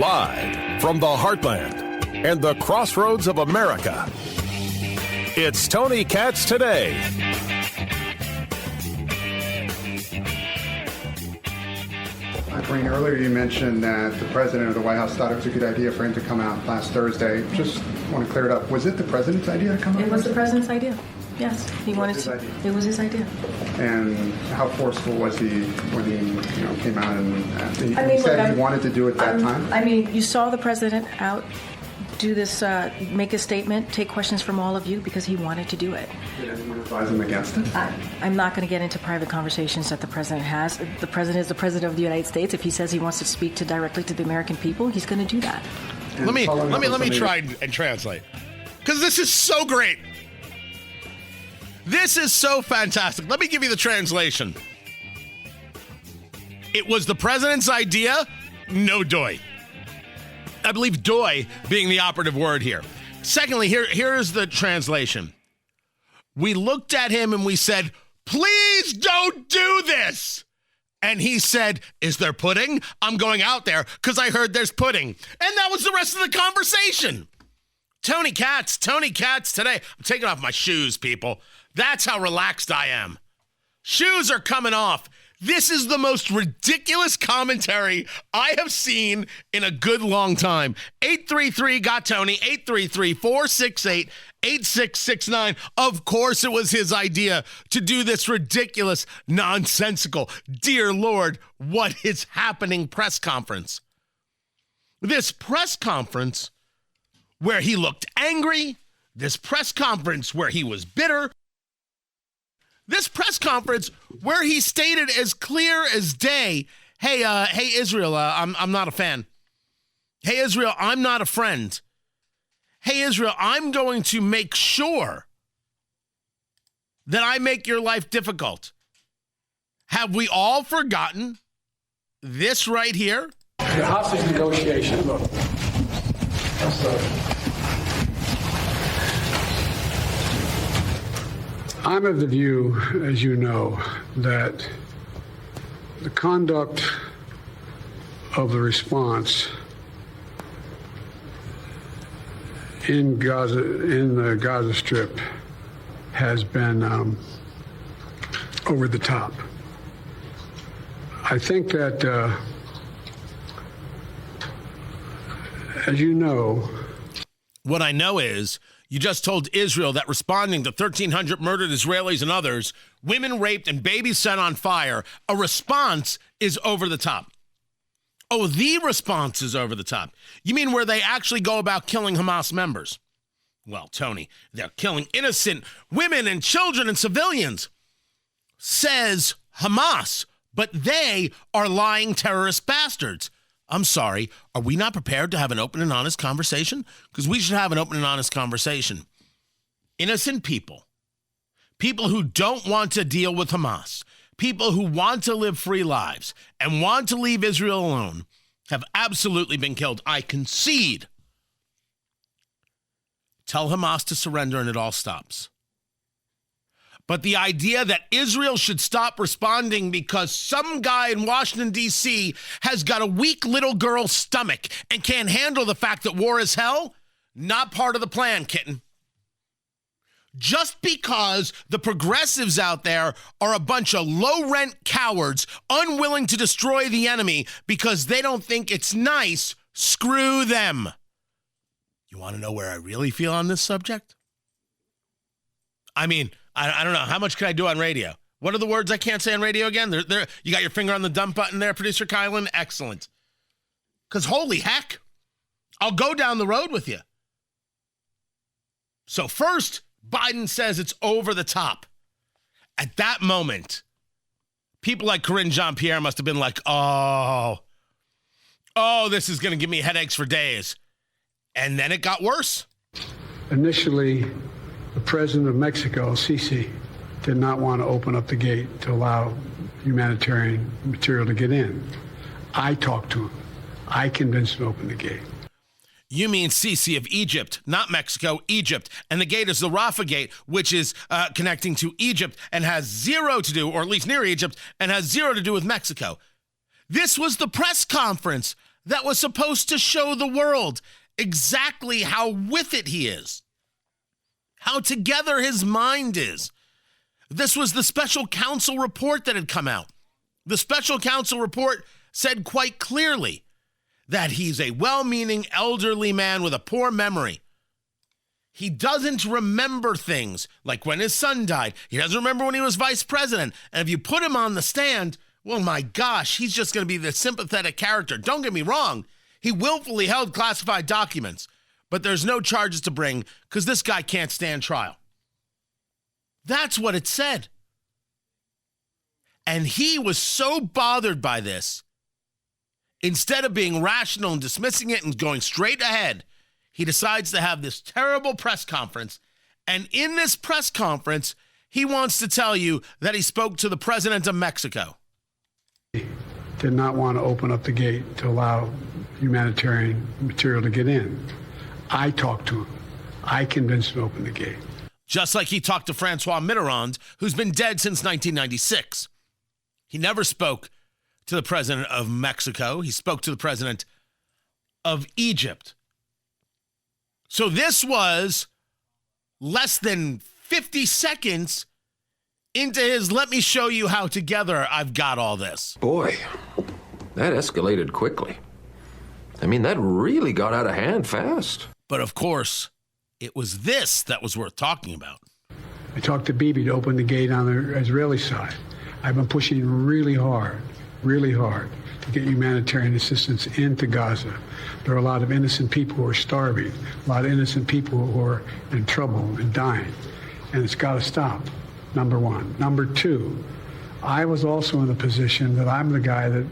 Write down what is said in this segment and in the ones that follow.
Live from the heartland and the crossroads of America, it's Tony Katz Today. Green, earlier you mentioned that the president of the White House thought it was a good idea for him to come out last Thursday. Just want to clear it up. Was it the president's idea to come out? It was the president's idea. Yes, he wanted to. It was his idea. And how forceful was he when he came out and he said he wanted to do it that time? I mean, you saw the president out do this, make a statement, take questions from all of you because he wanted to do it. Did anyone advise him against it? I'm not going to get into private conversations that the president has. The president is the president of the United States. If he says he wants to speak directly to the American people, he's going to do that. And let me try and translate, because this is so great. This is so fantastic. Let me give you the translation. It was the president's idea, no doy. I believe doy being the operative word here. Secondly, here's the translation. We looked at him and we said, please don't do this. And he said, is there pudding? I'm going out there because I heard there's pudding. And that was the rest of the conversation. Tony Katz today. I'm taking off my shoes, people. That's how relaxed I am. Shoes are coming off. This is the most ridiculous commentary I have seen in a good long time. 833-GOT-TONY, 833-468-8669. Of course it was his idea to do this ridiculous, nonsensical, dear Lord, what is happening press conference. This press conference where he looked angry, this press conference where he was bitter, this press conference where he stated as clear as day, hey Israel, I'm not a fan. Hey Israel, I'm not a friend. Hey Israel, I'm going to make sure that I make your life difficult. Have we all forgotten this right here? The hostage negotiation, look. I'm of the view, as you know, that the conduct of the response in the Gaza Strip, has been over the top. I think that, as you know, what I know is you just told Israel that responding to 1,300 murdered Israelis and others, women raped and babies set on fire, a response is over the top. Oh, the response is over the top. You mean where they actually go about killing Hamas members? Well, Tony, they're killing innocent women and children and civilians, says Hamas, but they are lying terrorist bastards. I'm sorry, are we not prepared to have an open and honest conversation? Because we should have an open and honest conversation. Innocent people who don't want to deal with Hamas, people who want to live free lives and want to leave Israel alone have absolutely been killed. I concede. Tell Hamas to surrender and it all stops. But the idea that Israel should stop responding because some guy in Washington, D.C. has got a weak little girl's stomach and can't handle the fact that war is hell, not part of the plan, kitten. Just because the progressives out there are a bunch of low-rent cowards unwilling to destroy the enemy because they don't think it's nice, screw them. You want to know where I really feel on this subject? I mean, I don't know. How much can I do on radio? What are the words I can't say on radio again? There. You got your finger on the dump button there, Producer Kylan? Excellent. Because holy heck, I'll go down the road with you. So first, Biden says it's over the top. At that moment, people like Corinne Jean-Pierre must have been like, oh, this is going to give me headaches for days. And then it got worse. Initially, the president of Mexico, Sisi, did not want to open up the gate to allow humanitarian material to get in. I talked to him. I convinced him to open the gate. You mean Sisi of Egypt, not Mexico, Egypt. And the gate is the Rafah Gate, which is connecting to Egypt and has zero to do, or at least near Egypt, and has zero to do with Mexico. This was the press conference that was supposed to show the world exactly how with it he is, how together his mind is. This was the special counsel report that had come out. The special counsel report said quite clearly that he's a well-meaning elderly man with a poor memory. He doesn't remember things like when his son died. He doesn't remember when he was vice president. And if you put him on the stand, well, my gosh, he's just going to be the sympathetic character. Don't get me wrong. He willfully held classified documents, but there's no charges to bring because this guy can't stand trial. That's what it said. And he was so bothered by this, instead of being rational and dismissing it and going straight ahead, he decides to have this terrible press conference. And in this press conference, he wants to tell you that he spoke to the president of Mexico. Did not want to open up the gate to allow humanitarian material to get in. I talked to him. I convinced him to open the gate. Just like he talked to Francois Mitterrand, who's been dead since 1996. He never spoke to the president of Mexico. He spoke to the president of Egypt. So this was less than 50 seconds into his let me show you how together I've got all this. Boy, that escalated quickly. I mean, that really got out of hand fast. But of course, it was this that was worth talking about. I talked to Bibi to open the gate on the Israeli side. I've been pushing really hard to get humanitarian assistance into Gaza. There are a lot of innocent people who are starving, a lot of innocent people who are in trouble and dying. And it's got to stop, number one. Number two, I was also in the position that I'm the guy that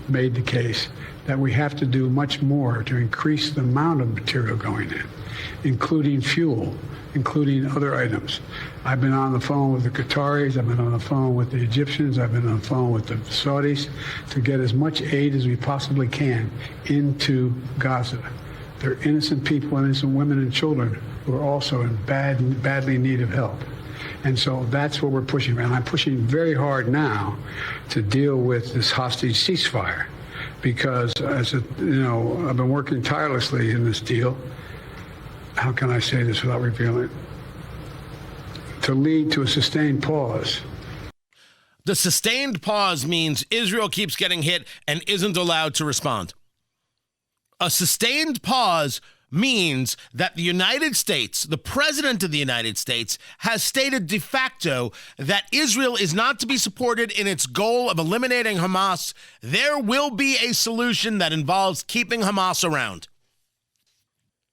made the case that we have to do much more to increase the amount of material going in, including fuel, including other items. I've been on the phone with the Qataris, I've been on the phone with the Egyptians, I've been on the phone with the Saudis to get as much aid as we possibly can into Gaza. There are innocent people, innocent women and children who are also in badly in need of help. And so that's what we're pushing. And I'm pushing very hard now to deal with this hostage ceasefire because, I've been working tirelessly in this deal. How can I say this without revealing? To lead to a sustained pause. The sustained pause means Israel keeps getting hit and isn't allowed to respond. A sustained pause means that the United States, the president of the United States, has stated de facto that Israel is not to be supported in its goal of eliminating Hamas. There will be a solution that involves keeping Hamas around.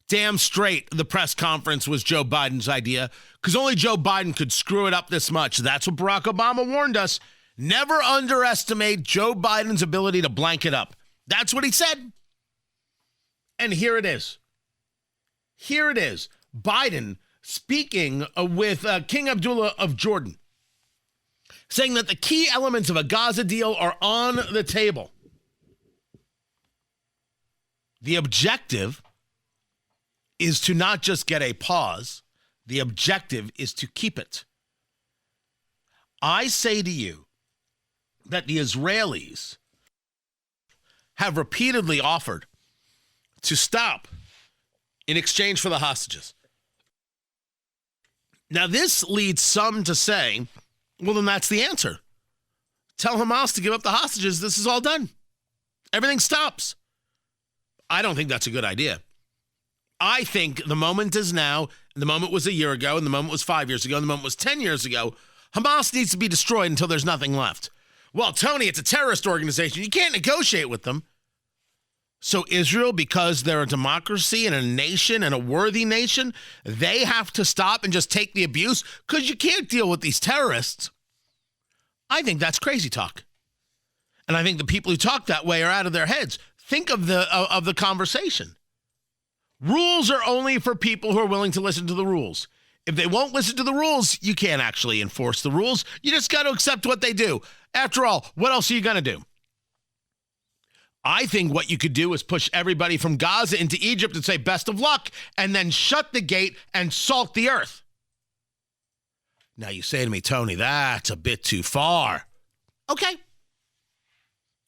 Damn straight, the press conference was Joe Biden's idea, because only Joe Biden could screw it up this much. That's what Barack Obama warned us. Never underestimate Joe Biden's ability to blank it up. That's what he said. And here it is. Here it is. Biden speaking with King Abdullah of Jordan, saying that the key elements of a Gaza deal are on the table. The objective is to not just get a pause. The objective is to keep it. I say to you that the Israelis have repeatedly offered to stop in exchange for the hostages. Now, this leads some to say, well, then that's the answer. Tell Hamas to give up the hostages. This is all done. Everything stops. I don't think that's a good idea. I think the moment is now, and the moment was a year ago, and the moment was 5 years ago, and the moment was 10 years ago. Hamas needs to be destroyed until there's nothing left. Well, Tony, it's a terrorist organization. You can't negotiate with them. So Israel, because they're a democracy and a nation and a worthy nation, they have to stop and just take the abuse because you can't deal with these terrorists. I think that's crazy talk. And I think the people who talk that way are out of their heads. Think of the conversation. Rules are only for people who are willing to listen to the rules. If they won't listen to the rules, you can't actually enforce the rules. You just got to accept what they do. After all, what else are you going to do? I think what you could do is push everybody from Gaza into Egypt and say best of luck, and then shut the gate and salt the earth. Now you say to me, Tony, that's a bit too far. Okay.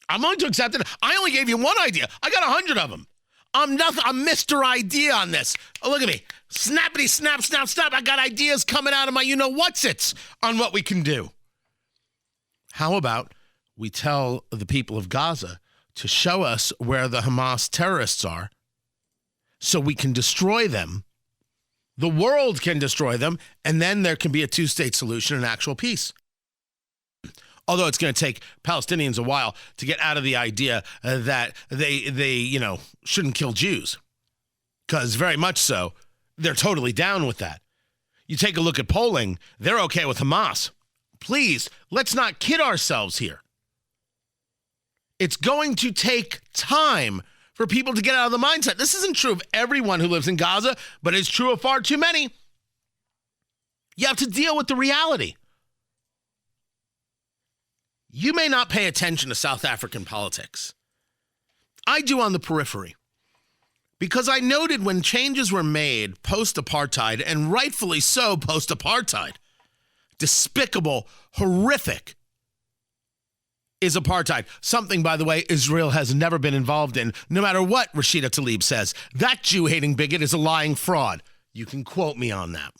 I'm willing to accept it. I only gave you one idea. I got 100 of them. I'm Mr. Idea on this. Oh, look at me. Snappity, snap, snap, snap. I got ideas coming out of my you-know-what's-its on what we can do. How about we tell the people of Gaza to show us where the Hamas terrorists are so we can destroy them. The world can destroy them, and then there can be a two-state solution and actual peace. Although it's going to take Palestinians a while to get out of the idea that they shouldn't kill Jews. Because very much so, they're totally down with that. You take a look at polling, they're okay with Hamas. Please, let's not kid ourselves here. It's going to take time for people to get out of the mindset. This isn't true of everyone who lives in Gaza, but it's true of far too many. You have to deal with the reality. You may not pay attention to South African politics. I do on the periphery. Because I noted when changes were made post-apartheid, and rightfully so post-apartheid, despicable, horrific, is apartheid. Something, by the way, Israel has never been involved in, no matter what Rashida Tlaib says. That Jew-hating bigot is a lying fraud. You can quote me on that.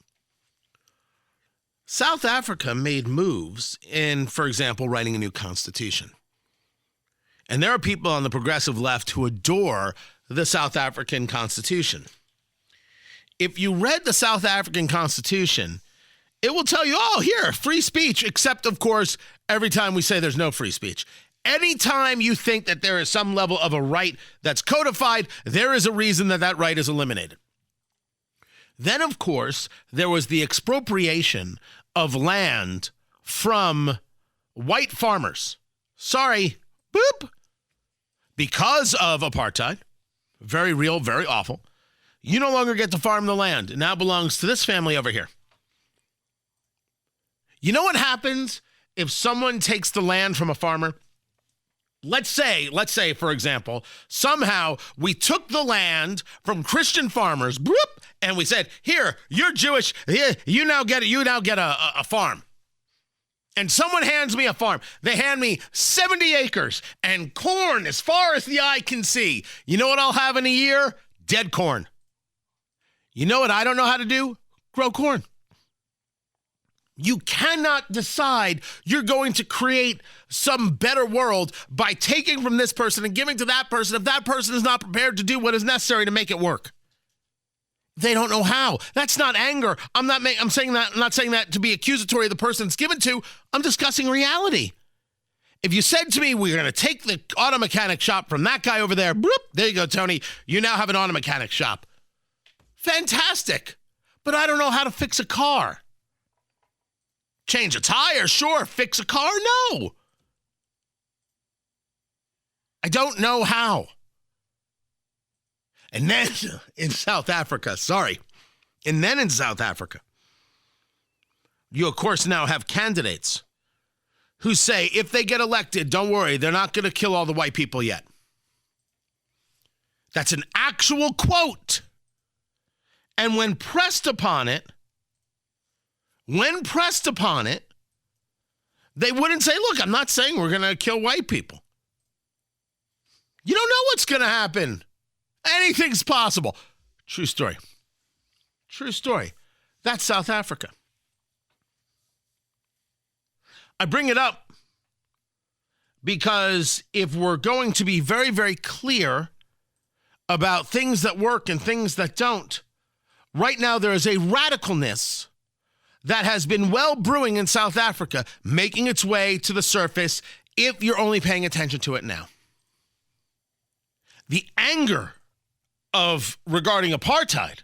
South Africa made moves in, for example, writing a new constitution. And there are people on the progressive left who adore the South African Constitution. If you read the South African Constitution, it will tell you, oh, here, free speech, except, of course, every time we say there's no free speech. Anytime you think that there is some level of a right that's codified, there is a reason that that right is eliminated. Then, of course, there was the expropriation of land from white farmers. Sorry, boop. Because of apartheid, very real, very awful, you no longer get to farm the land. It now belongs to this family over here. You know what happens if someone takes the land from a farmer? Let's say, for example, somehow we took the land from Christian farmers, bloop, and we said, here, you're Jewish, here, you now get a farm. And someone hands me a farm. They hand me 70 acres and corn as far as the eye can see. You know what I'll have in a year? Dead corn. You know what I don't know how to do? Grow corn. You cannot decide you're going to create some better world by taking from this person and giving to that person if that person is not prepared to do what is necessary to make it work. They don't know how. That's not anger. I'm not saying that to be accusatory of the person it's given to. I'm discussing reality. If you said to me, we're going to take the auto mechanic shop from that guy over there, bloop, there you go, Tony. You now have an auto mechanic shop. Fantastic. But I don't know how to fix a car. Change a tire, sure. Fix a car, no. I don't know how. And then in South Africa, you, of course, now have candidates who say if they get elected, don't worry, they're not going to kill all the white people yet. That's an actual quote. And when pressed upon it, they wouldn't say, look, I'm not saying we're going to kill white people. You don't know what's going to happen. Anything's possible. True story. True story. That's South Africa. I bring it up because if we're going to be very, very clear about things that work and things that don't, right now there is a radicalness that has been well brewing in South Africa, making its way to the surface if you're only paying attention to it now. The anger regarding apartheid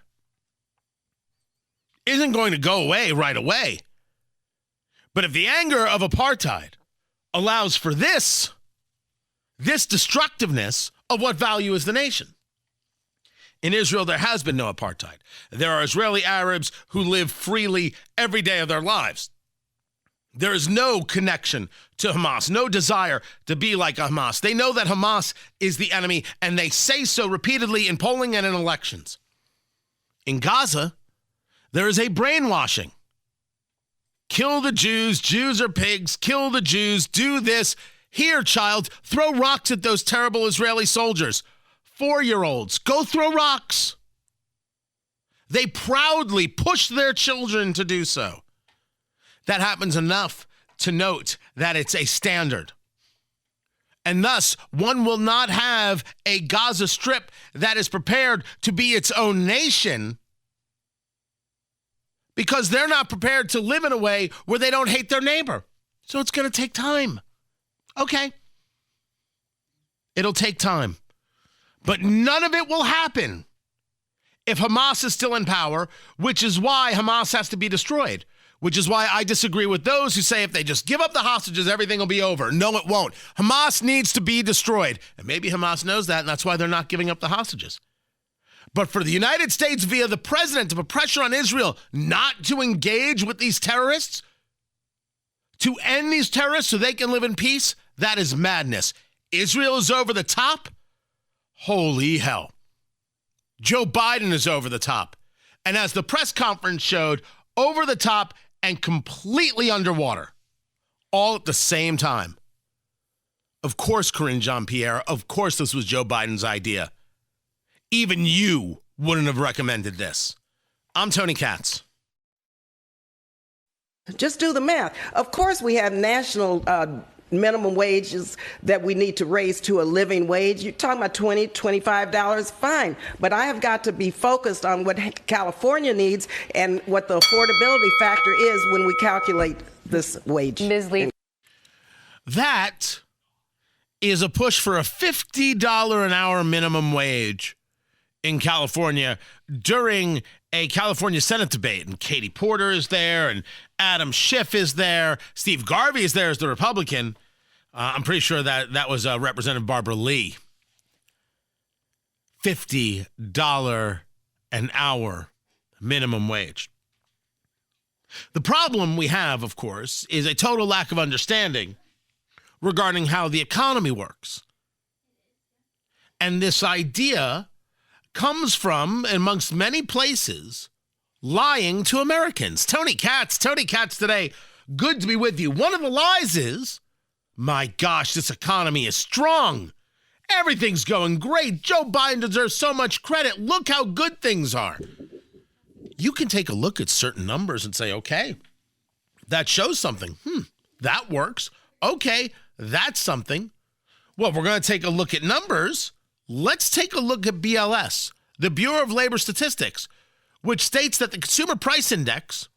isn't going to go away right away. But if the anger of apartheid allows for this destructiveness of what value is the nation. In Israel, there has been no apartheid. There are Israeli Arabs who live freely every day of their lives. There is no connection to Hamas, no desire to be like Hamas. They know that Hamas is the enemy, and they say so repeatedly in polling and in elections. In Gaza, there is a brainwashing. Kill the Jews, Jews are pigs, kill the Jews, do this. Here, child, throw rocks at those terrible Israeli soldiers. 4-year-olds, go throw rocks. They proudly push their children to do so. That happens enough to note that it's a standard. And thus, one will not have a Gaza Strip that is prepared to be its own nation because they're not prepared to live in a way where they don't hate their neighbor. So it's going to take time. Okay. It'll take time. But none of it will happen if Hamas is still in power, which is why Hamas has to be destroyed, which is why I disagree with those who say if they just give up the hostages, everything will be over. No, it won't. Hamas needs to be destroyed. And maybe Hamas knows that, and that's why they're not giving up the hostages. But for the United States, via the president, to put pressure on Israel not to engage with these terrorists, to end these terrorists so they can live in peace, that is madness. Israel is over the top. Holy hell. Joe Biden is over the top. And as the press conference showed, over the top and completely underwater. All at the same time. Of course, Corinne Jean-Pierre, of course this was Joe Biden's idea. Even you wouldn't have recommended this. I'm Tony Katz. Just do the math. Of course, we have national minimum wages that we need to raise to a living wage. You're talking about $20, $25, fine. But I have got to be focused on what California needs and what the affordability factor is when we calculate this wage. Ms. Lee. That is a push for a $50 an hour minimum wage in California during a California Senate debate. And Katie Porter is there, and Adam Schiff is there. Steve Garvey is there as the Republican. I'm pretty sure that was Representative Barbara Lee. $50 an hour minimum wage. The problem we have, of course, is a total lack of understanding regarding how the economy works. And this idea comes from, amongst many places, lying to Americans. Tony Katz today. Good to be with you. One of the lies is, my gosh, this economy is strong. Everything's going great. Joe Biden deserves so much credit. Look how good things are. You can take a look at certain numbers and say, okay, that shows something. That works. Okay, that's something. Well, if we're going to take a look at numbers, let's take a look at BLS, the Bureau of Labor Statistics, which states that the consumer price index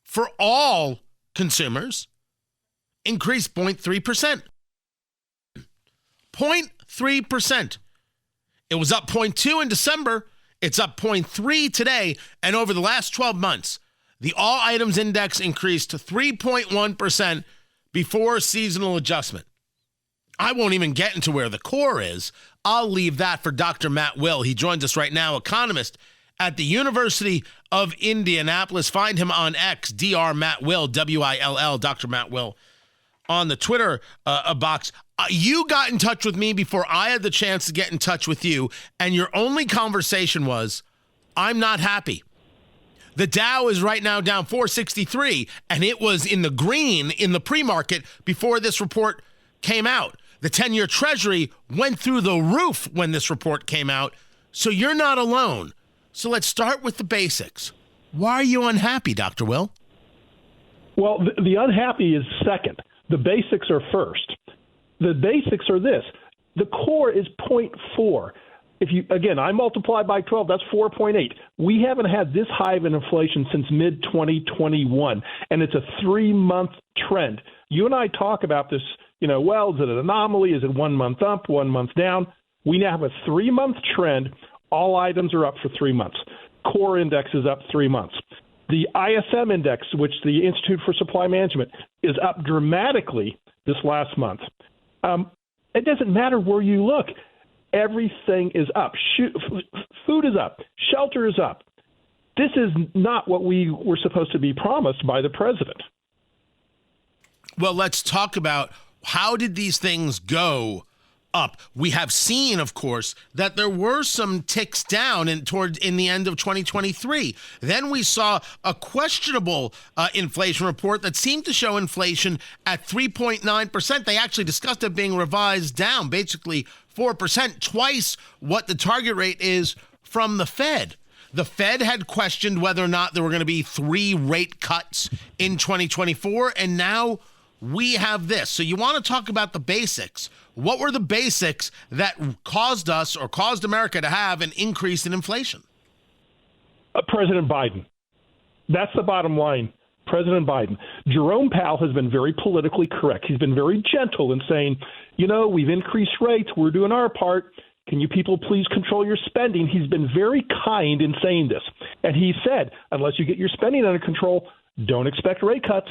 for all consumers increased 0.3%. 0.3%. It was up 0.2 in December. It's up 0.3 today. And over the last 12 months, the all items index increased to 3.1% before seasonal adjustment. I won't even get into where the core is. I'll leave that for Dr. Matt Will. He joins us right now, economist at the University of Indianapolis. Find him on X, Dr. Matt Will, W-I-L-L, Dr. Matt Will, on the Twitter box. You got in touch with me before I had the chance to get in touch with you, and your only conversation was, I'm not happy. The Dow is right now down 463, and it was in the green in the pre-market before this report came out. The 10-year Treasury went through the roof when this report came out, so you're not alone. So let's start with the basics. Why are you unhappy, Dr. Will? Well, the unhappy is second. The basics are first. The basics are this. The core is 0.4. I multiply by 12, that's 4.8. We haven't had this high of an inflation since mid-2021, and it's a 3-month trend. You and I talk about this, is it an anomaly? Is it 1 month up, 1 month down? We now have a 3-month trend. All items are up for 3 months. Core index is up 3 months. The ISM index, which the Institute for Supply Management, is up dramatically this last month. It doesn't matter where you look. Everything is up. Food is up. Shelter is up. This is not what we were supposed to be promised by the president. Well, let's talk about how did these things go up. We have seen, of course, that there were some ticks down in the end of 2023. Then we saw a questionable inflation report that seemed to show inflation at 3.9%. They actually discussed it being revised down, basically 4%, twice what the target rate is from the Fed. The Fed had questioned whether or not there were going to be 3 rate cuts in 2024, and now we have this. So you want to talk about the basics. What were the basics that caused us or caused America to have an increase in inflation? President Biden. That's the bottom line. President Biden. Jerome Powell has been very politically correct. He's been very gentle in saying, we've increased rates. We're doing our part. Can you people please control your spending? He's been very kind in saying this. And he said, unless you get your spending under control, don't expect rate cuts.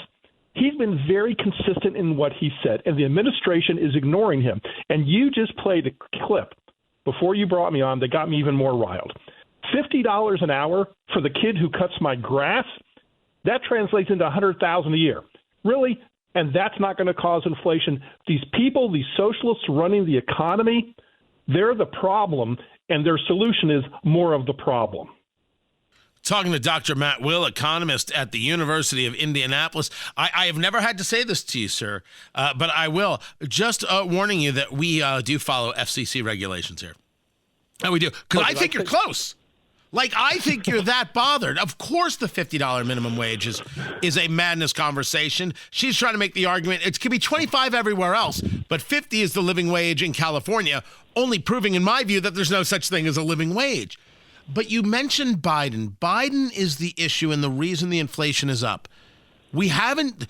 He's been very consistent in what he said, and the administration is ignoring him. And you just played a clip before you brought me on that got me even more riled. $50 an hour for the kid who cuts my grass, that translates into $100,000 a year. Really? And that's not going to cause inflation. These people, these socialists running the economy, they're the problem, and their solution is more of the problem. Talking to Dr. Matt Will, economist at the University of Indianapolis. I have never had to say this to you, sir, but I will. Just warning you that we do follow FCC regulations here. And we do, because I think you're close. I think you're that bothered. Of course the $50 minimum wage is a madness conversation. She's trying to make the argument it could be $25 everywhere else, but $50 is the living wage in California, only proving, in my view, that there's no such thing as a living wage. But you mentioned Biden. Biden is the issue and the reason the inflation is up. We haven't,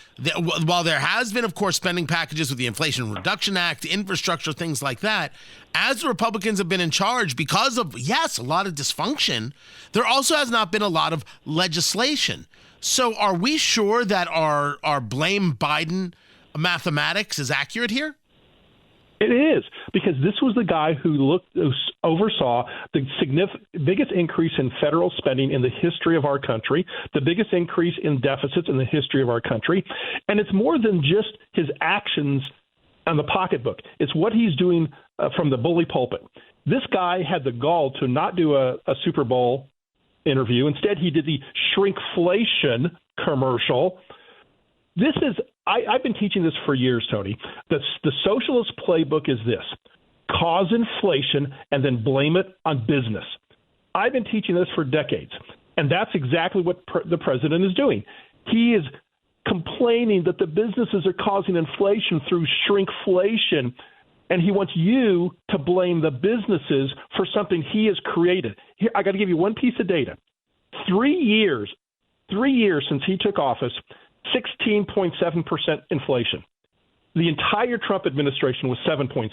while there has been, of course, spending packages with the Inflation Reduction Act, infrastructure, things like that, as the Republicans have been in charge because of, yes, a lot of dysfunction, there also has not been a lot of legislation. So are we sure that our blame Biden mathematics is accurate here? It is, because this was the guy who oversaw the biggest increase in federal spending in the history of our country, the biggest increase in deficits in the history of our country. And it's more than just his actions on the pocketbook. It's what he's doing from the bully pulpit. This guy had the gall to not do a Super Bowl interview. Instead, he did the shrinkflation commercial. This is I've been teaching this for years, Tony. The socialist playbook is this: cause inflation and then blame it on business. I've been teaching this for decades, and that's exactly what the president is doing. He is complaining that the businesses are causing inflation through shrinkflation, and he wants you to blame the businesses for something he has created. Here, I got to give you one piece of data. 3 years since he took office, 16.7% inflation. The entire Trump administration was 7.6.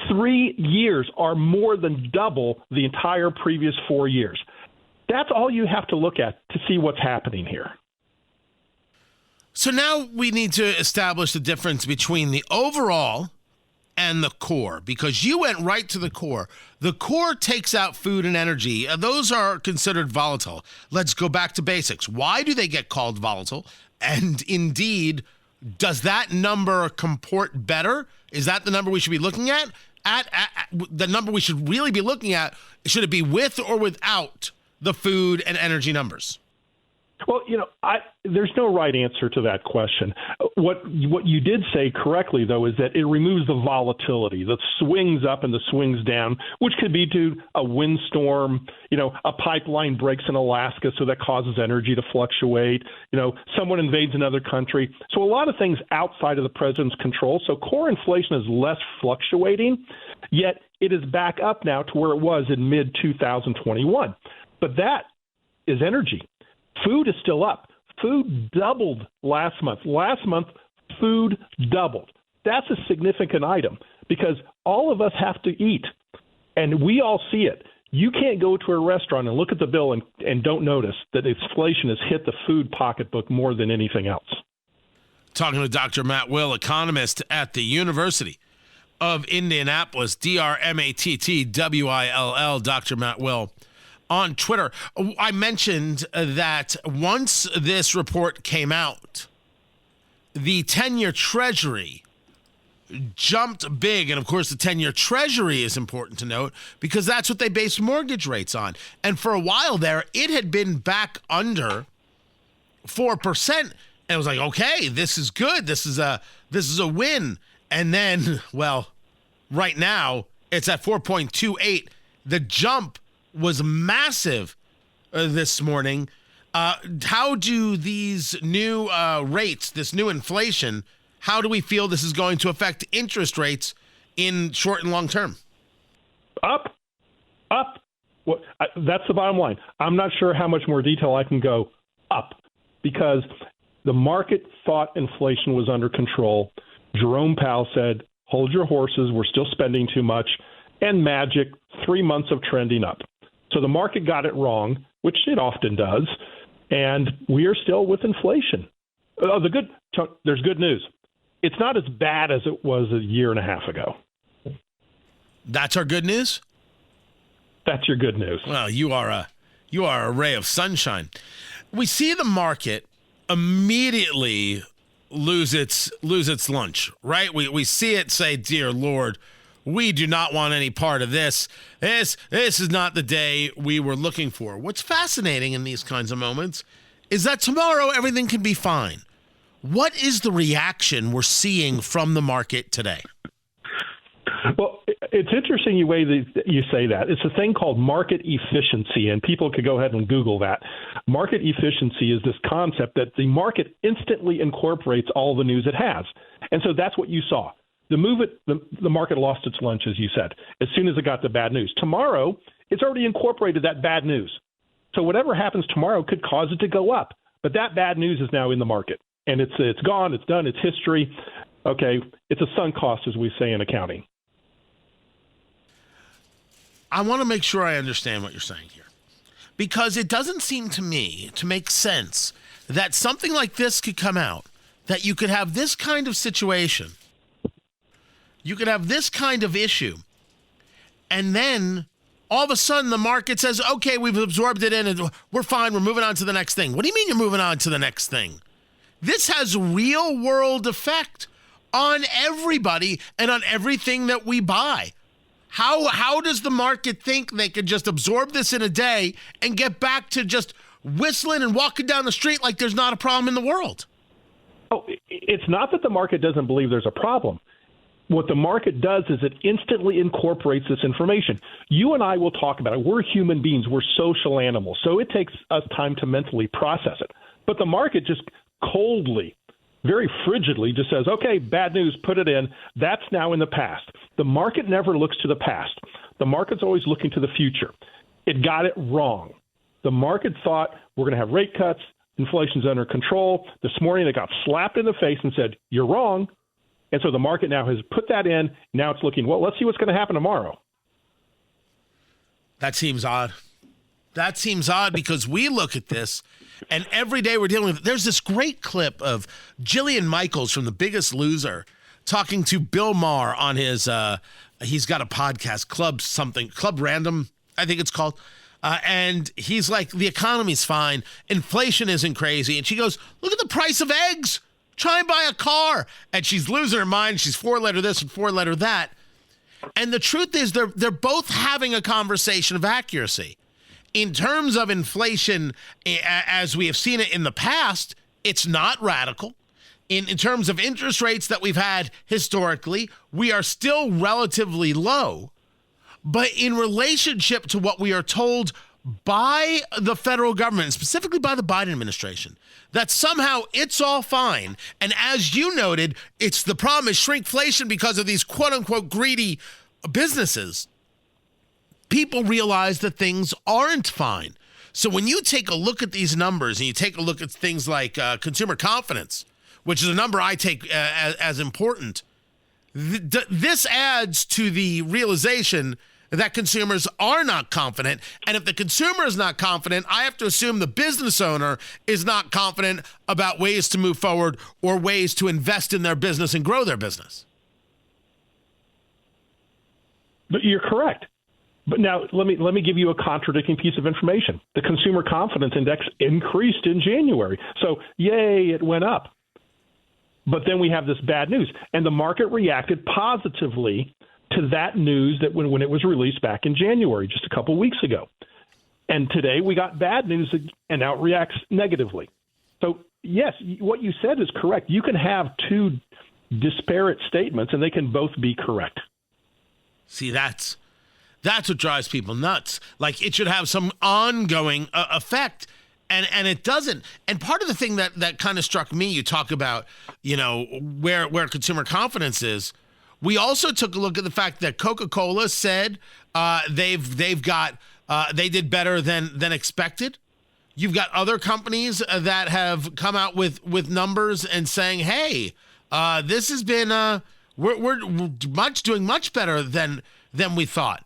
3 years are more than double the entire previous 4 years. That's all you have to look at to see what's happening here. So now we need to establish the difference between the overall and the core, because you went right to the core. The core takes out food and energy. Those are considered volatile. Let's go back to basics. Why do they get called volatile? And indeed, does that number comport better? Is that the number we should be looking at? The number we should really be looking at, should it be with or without the food and energy numbers? Well, there's no right answer to that question. What you did say correctly, though, is that it removes the volatility, the swings up and the swings down, which could be due to a windstorm, a pipeline breaks in Alaska, so that causes energy to fluctuate, someone invades another country. So a lot of things outside of the president's control. So core inflation is less fluctuating, yet it is back up now to where it was in mid-2021. But that is energy. Food is still up. Food doubled last month. Last month, food doubled. That's a significant item because all of us have to eat, and we all see it. You can't go to a restaurant and look at the bill and don't notice that inflation has hit the food pocketbook more than anything else. Talking to Dr. Matt Will, economist at the University of Indianapolis, DRMATTWILL, Dr. Matt Will. On Twitter, I mentioned that once this report came out, the 10-year Treasury jumped big. And, of course, the 10-year Treasury is important to note because that's what they base mortgage rates on. And for a while there, it had been back under 4%. And it was like, okay, this is good. This is a win. And then, well, right now, it's at 4.28. The jump was massive this morning. How do these new rates, this new inflation, how do we feel this is going to affect interest rates in short and long term? Up. Well, that's the bottom line. I'm not sure how much more detail I can go up because the market thought inflation was under control. Jerome Powell said, hold your horses, we're still spending too much, and magic, 3 months of trending up. So the market got it wrong, which it often does, and we are still with inflation. There's good news. It's not as bad as it was a year and a half ago. That's our good news? That's your good news. Well, you are a ray of sunshine. We see the market immediately lose its lunch, right? We see it say, dear Lord, we do not want any part of this. This is not the day we were looking for. What's fascinating in these kinds of moments is that tomorrow everything can be fine. What is the reaction we're seeing from the market today? Well, it's interesting the way that you say that. It's a thing called market efficiency, and people could go ahead and Google that. Market efficiency is this concept that the market instantly incorporates all the news it has. And so that's what you saw. The market lost its lunch, as you said, as soon as it got the bad news. Tomorrow, it's already incorporated that bad news. So whatever happens tomorrow could cause it to go up. But that bad news is now in the market. And it's gone, it's done, it's history. Okay, it's a sunk cost, as we say in accounting. I want to make sure I understand what you're saying here. Because it doesn't seem to me to make sense that something like this could come out, that you could have this kind of situation, you could have this kind of issue, and then all of a sudden the market says, okay, we've absorbed it in and we're fine, we're moving on to the next thing. What do you mean you're moving on to the next thing? This has real world effect on everybody and on everything that we buy. How does the market think they could just absorb this in a day and get back to just whistling and walking down the street like there's not a problem in the world? Oh, it's not that the market doesn't believe there's a problem. What the market does is it instantly incorporates this information. You and I will talk about it. We're human beings. We're social animals. So it takes us time to mentally process it. But the market just coldly, very frigidly just says, okay, bad news, put it in. That's now in the past. The market never looks to the past. The market's always looking to the future. It got it wrong. The market thought we're going to have rate cuts. Inflation's under control. This morning it got slapped in the face and said, you're wrong. And so the market now has put that in. Now it's looking, well, let's see what's going to happen tomorrow. That seems odd. That seems odd because we look at this and every day we're dealing with it. There's this great clip of Jillian Michaels from The Biggest Loser talking to Bill Maher on his, he's got a podcast, Club Random, I think it's called. And he's like, the economy's fine. Inflation isn't crazy. And she goes, look at the price of eggs. Try and buy a car. And she's losing her mind. She's 4-letter this and 4-letter that. And the truth is they're both having a conversation of accuracy. In terms of inflation, as we have seen it in the past, it's not radical. In terms of interest rates that we've had historically, we are still relatively low. But in relationship to what we are told by the federal government, specifically by the Biden administration, that somehow it's all fine. And as you noted, it's the problem is shrinkflation because of these quote unquote greedy businesses. People realize that things aren't fine. So when you take a look at these numbers and you take a look at things like consumer confidence, which is a number I take as important, this adds to the realization that consumers are not confident. And if the consumer is not confident, I have to assume the business owner is not confident about ways to move forward or ways to invest in their business and grow their business. But you're correct. But now let me give you a contradicting piece of information. The consumer confidence index increased in January. So, yay, it went up. But then we have this bad news, and the market reacted positively to that news that when it was released back in January, just a couple weeks ago. And today we got bad news, and now it reacts negatively. So, yes, what you said is correct. You can have two disparate statements, and they can both be correct. See, that's what drives people nuts. Like, it should have some ongoing effect, and it doesn't. And part of the thing that kind of struck me, you talk about, where consumer confidence is. We also took a look at the fact that Coca-Cola said they did better than expected. You've got other companies that have come out with numbers and saying, hey, this has been we're doing much better than we thought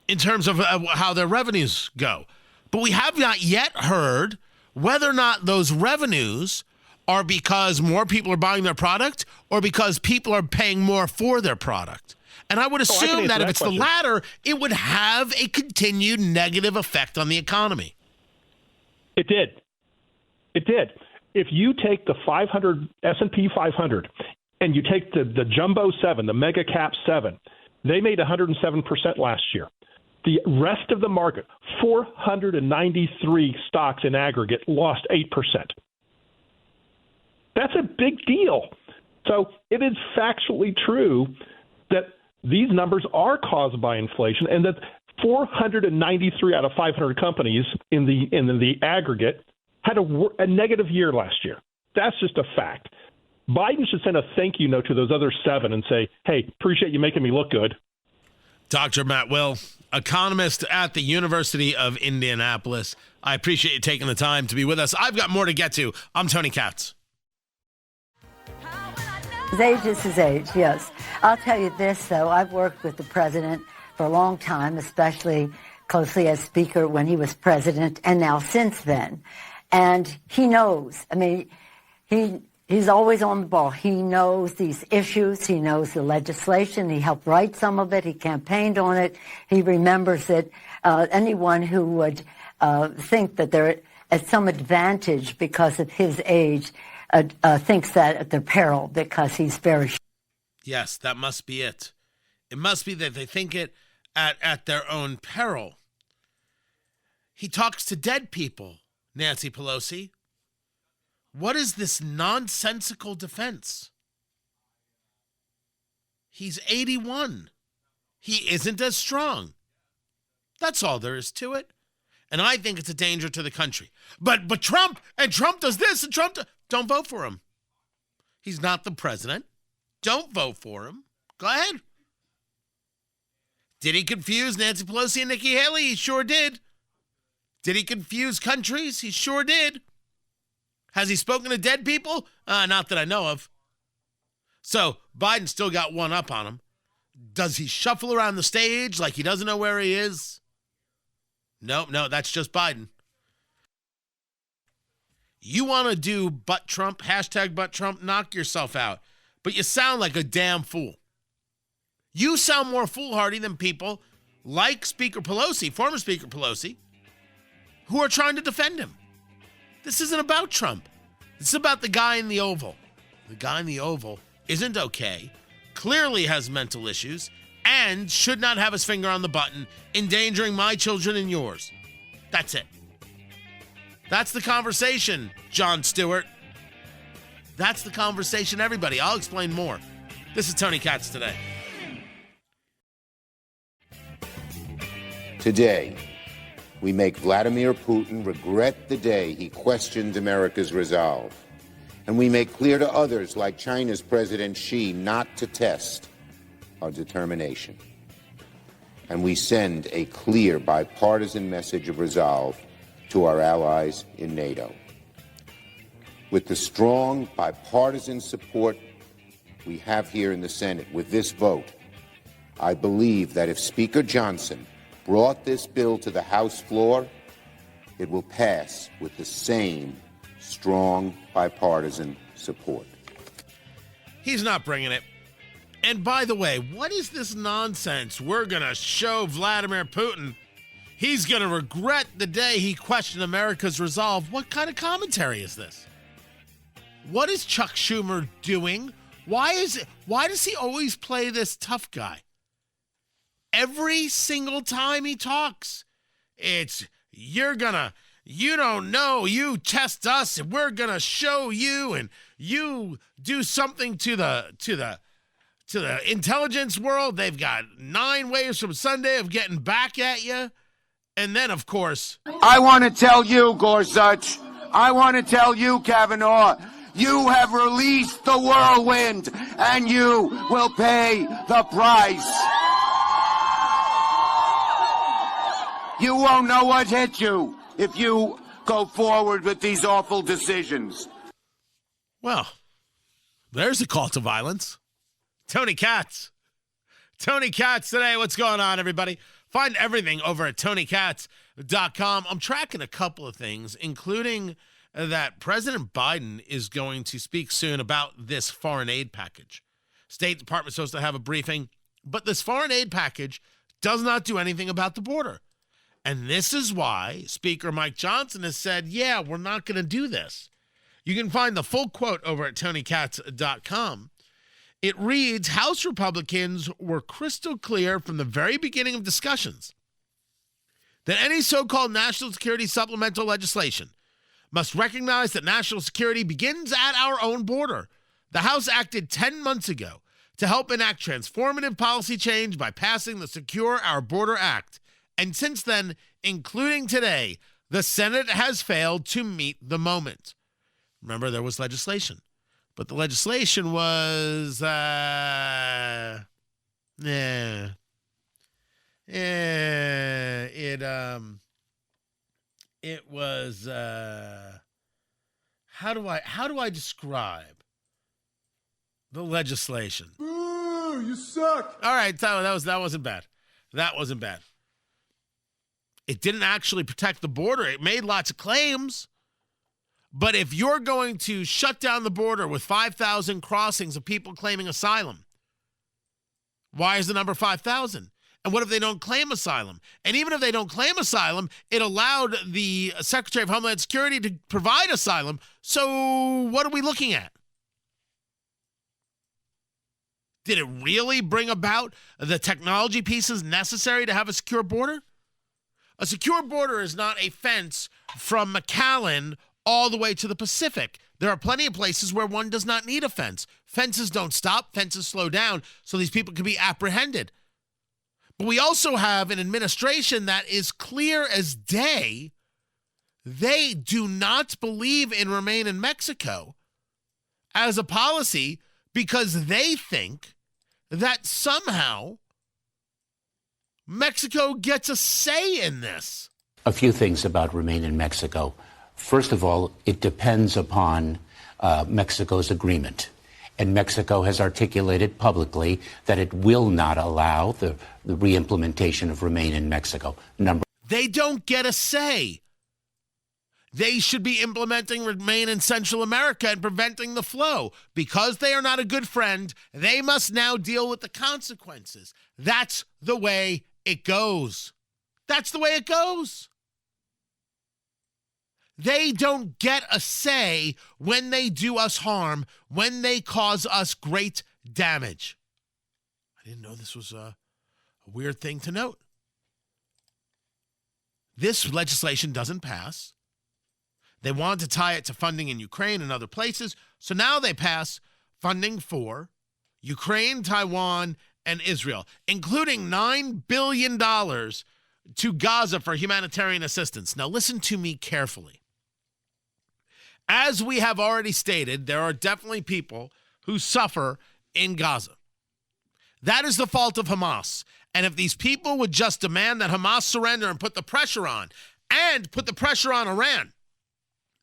in terms of how their revenues go. But we have not yet heard whether or not those revenues are because more people are buying their product or because people are paying more for their product. And I would assume that if it's the latter, it would have a continued negative effect on the economy. It did. If you take the S&P 500 and you take the Jumbo 7, the Mega Cap 7, they made 107% last year. The rest of the market, 493 stocks in aggregate, lost 8%. That's a big deal. So it is factually true that these numbers are caused by inflation, and that 493 out of 500 companies in the aggregate had a negative year last year. That's just a fact. Biden should send a thank you note to those other 7 and say, hey, appreciate you making me look good. Dr. Matt Will, economist at the University of Indianapolis. I appreciate you taking the time to be with us. I've got more to get to. I'm Tony Katz. His age is his age, yes. I'll tell you this, though. I've worked with the president for a long time, especially closely as speaker when he was president, and now since then. And he knows. I mean, he's always on the ball. He knows these issues. He knows the legislation. He helped write some of it. He campaigned on it. He remembers it. Anyone who would think that they're at some advantage because of his age thinks that at their peril, because he's very... Yes, that must be it. It must be that they think it at their own peril. He talks to dead people, Nancy Pelosi. What is this nonsensical defense? He's 81. He isn't as strong. That's all there is to it. And I think it's a danger to the country. But Trump does this, and don't vote for him. He's not the president. Don't vote for him. Go ahead. Did he confuse Nancy Pelosi and Nikki Haley? He sure did. Did he confuse countries? He sure did. Has he spoken to dead people? Not that I know of. So Biden still got one up on him. Does he shuffle around the stage like he doesn't know where he is? No, that's just Biden. You want to do butt Trump, hashtag butt Trump, knock yourself out. But you sound like a damn fool. You sound more foolhardy than people like Speaker Pelosi, former Speaker Pelosi, who are trying to defend him. This isn't about Trump. This is about the guy in the Oval. The guy in the Oval isn't okay, clearly has mental issues, and should not have his finger on the button, endangering my children and yours. That's it. That's the conversation, Jon Stewart. That's the conversation, everybody. I'll explain more. This is Tony Katz Today. Today, we make Vladimir Putin regret the day he questioned America's resolve. And we make clear to others, like China's President Xi, not to test our determination. And we send a clear bipartisan message of resolve to our allies in NATO. With the strong bipartisan support we have here in the Senate with this vote, I believe that if Speaker Johnson brought this bill to the House floor, it will pass with the same strong bipartisan support. He's not bringing it. And by the way, what is this nonsense? We're going to show Vladimir Putin he's going to regret the day he questioned America's resolve. What kind of commentary is this? What is Chuck Schumer doing? Why does he always play this tough guy? Every single time he talks, it's, you don't know, you test us and we're going to show you, and you do something to the intelligence world. They've got 9 ways from Sunday of getting back at you. And then, of course, I want to tell you, Gorsuch, I want to tell you, Kavanaugh, you have released the whirlwind, and you will pay the price. You won't know what hit you if you go forward with these awful decisions. well, there's a call to violence. Tony Katz. Tony Katz today. What's going on, everybody? Find everything over at TonyKatz.com. I'm tracking a couple of things, including that President Biden is going to speak soon about this foreign aid package. State Department's supposed to have a briefing, but this foreign aid package does not do anything about the border. And this is why Speaker Mike Johnson has said, yeah, we're not going to do this. You can find the full quote over at TonyKatz.com. It reads, House Republicans were crystal clear from the very beginning of discussions that any so-called national security supplemental legislation must recognize that national security begins at our own border. The House acted 10 months ago to help enact transformative policy change by passing the Secure Our Border Act. And since then, including today, the Senate has failed to meet the moment. Remember, there was legislation. But the legislation was, how do I describe the legislation? Boo, you suck. All right, that wasn't bad. That wasn't bad. It didn't actually protect the border. It made lots of claims. But if you're going to shut down the border with 5,000 crossings of people claiming asylum, why is the number 5,000? And what if they don't claim asylum? And even if they don't claim asylum, it allowed the Secretary of Homeland Security to provide asylum. So what are we looking at? Did it really bring about the technology pieces necessary to have a secure border? A secure border is not a fence from McAllen all the way to the Pacific. There are plenty of places where one does not need a fence. Fences don't stop, fences slow down, so these people can be apprehended. But we also have an administration that is clear as day. They do not believe in Remain in Mexico as a policy because they think that somehow Mexico gets a say in this. A few things about Remain in Mexico. First of all, it depends upon Mexico's agreement. And Mexico has articulated publicly that it will not allow the re-implementation of Remain in Mexico. They don't get a say. They should be implementing Remain in Central America and preventing the flow. Because they are not a good friend, they must now deal with the consequences. That's the way it goes. That's the way it goes. They don't get a say when they do us harm, when they cause us great damage. I didn't know this was a weird thing to note. This legislation doesn't pass. They wanted to tie it to funding in Ukraine and other places, so now they pass funding for Ukraine, Taiwan, and Israel, including $9 billion to Gaza for humanitarian assistance. Now listen to me carefully. As we have already stated, there are definitely people who suffer in Gaza. That is the fault of Hamas. And if these people would just demand that Hamas surrender and put the pressure on, and put the pressure on Iran,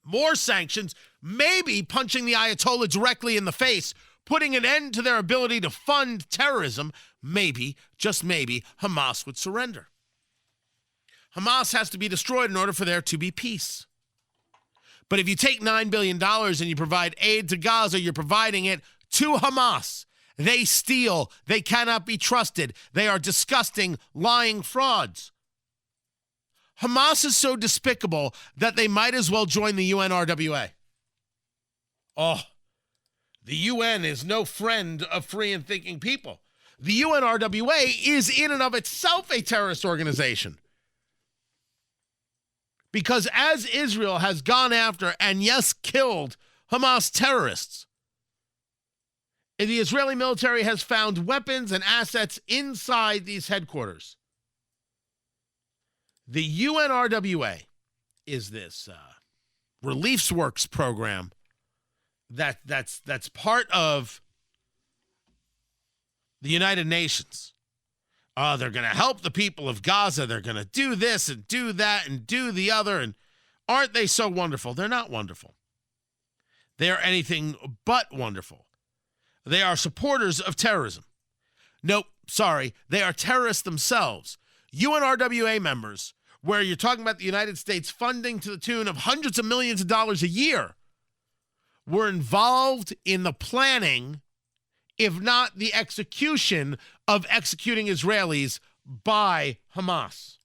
more sanctions, maybe punching the Ayatollah directly in the face, putting an end to their ability to fund terrorism, maybe, just maybe, Hamas would surrender. Hamas has to be destroyed in order for there to be peace. But if you take $9 billion and you provide aid to Gaza, you're providing it to Hamas. They steal. They cannot be trusted. They are disgusting, lying frauds. Hamas is so despicable that they might as well join the UNRWA. Oh, The UN is no friend of free and thinking people. The UNRWA is in and of itself a terrorist organization. Because as Israel has gone after and, yes, killed Hamas terrorists, the Israeli military has found weapons and assets inside these headquarters. The UNRWA is this relief works program that's part of the United Nations. They're going to help the people of Gaza. They're going to do this and do that and do the other. And aren't they so wonderful? They're not wonderful. They're anything but wonderful. They are supporters of terrorism. Nope, sorry. They are terrorists themselves. UNRWA members, where you're talking about the United States funding to the tune of hundreds of millions of dollars a year, were involved in the planning, if not the execution, of executing Israelis by Hamas.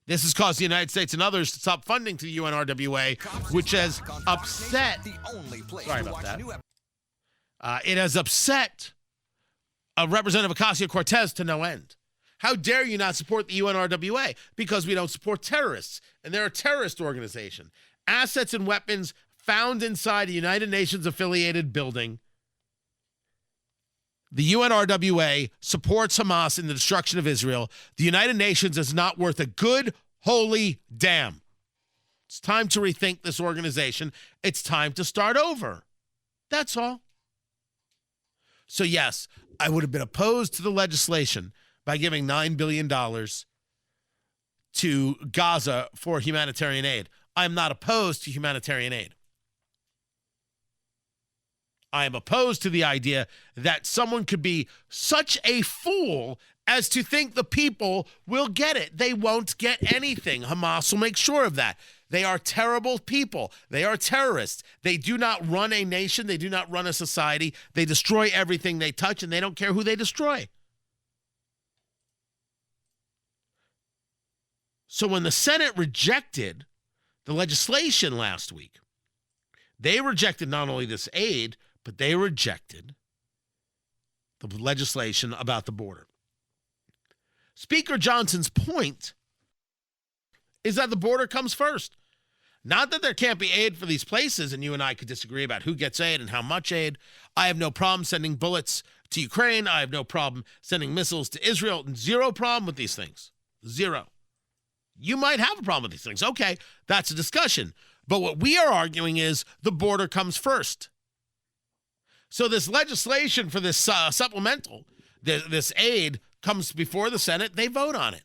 This has caused the United States and others to stop funding to the UNRWA, which has upset. Sorry about that. It has upset Representative Ocasio-Cortez to no end. How dare you not support the UNRWA? Because we don't support terrorists, and they're a terrorist organization. Assets and weapons found inside a United Nations affiliated building. The UNRWA supports Hamas in the destruction of Israel. The United Nations is not worth a good, holy damn. It's time to rethink this organization. It's time to start over. That's all. So yes, I would have been opposed to the legislation by giving $9 billion to Gaza for humanitarian aid. I am not opposed to humanitarian aid. I am opposed to the idea that someone could be such a fool as to think the people will get it. They won't get anything. Hamas will make sure of that. They are terrible people. They are terrorists. They do not run a nation. They do not run a society. They destroy everything they touch, and they don't care who they destroy. So when the Senate rejected the legislation last week, they rejected not only this aid, but they rejected the legislation about the border. Speaker Johnson's point is that the border comes first. Not that there can't be aid for these places, and you and I could disagree about who gets aid and how much aid. I have no problem sending bullets to Ukraine. I have no problem sending missiles to Israel. Zero problem with these things. Zero. You might have a problem with these things. Okay, that's a discussion. But what we are arguing is the border comes first. So this legislation for this supplemental, this aid, comes before the Senate. They vote on it.